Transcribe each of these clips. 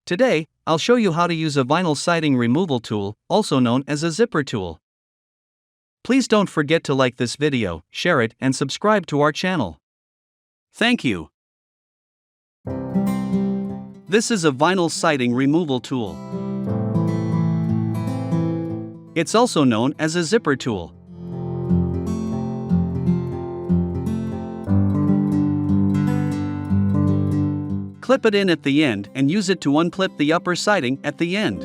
Today, I'll show you how to use a vinyl siding removal tool, also known as a zipper tool. Please don't forget to like this video, share it, and subscribe to our channel. Thank you. This is a vinyl siding removal tool. It's also known as a zipper tool. Clip it in at the end and use it to unclip the upper siding at the end.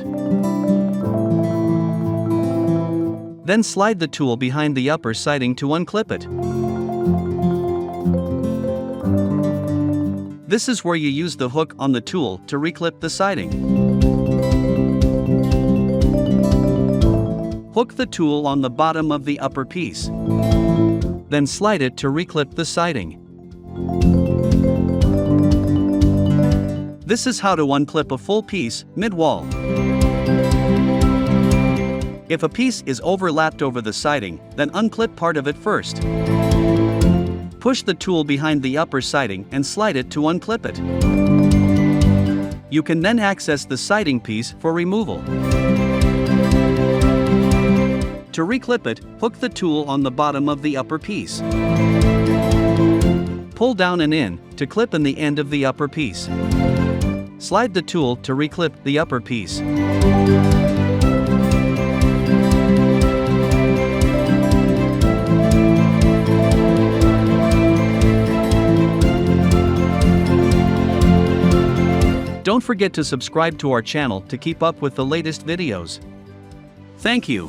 Then slide the tool behind the upper siding to unclip it. This is where you use the hook on the tool to reclip the siding. Hook the tool on the bottom of the upper piece. Then slide it to reclip the siding. This is how to unclip a full piece, mid-wall. If a piece is overlapped over the siding, then unclip part of it first. Push the tool behind the upper siding and slide it to unclip it. You can then access the siding piece for removal. To reclip it, hook the tool on the bottom of the upper piece. Pull down and in to clip in the end of the upper piece. Slide the tool to reclip the upper piece. Don't forget to subscribe to our channel to keep up with the latest videos. Thank you.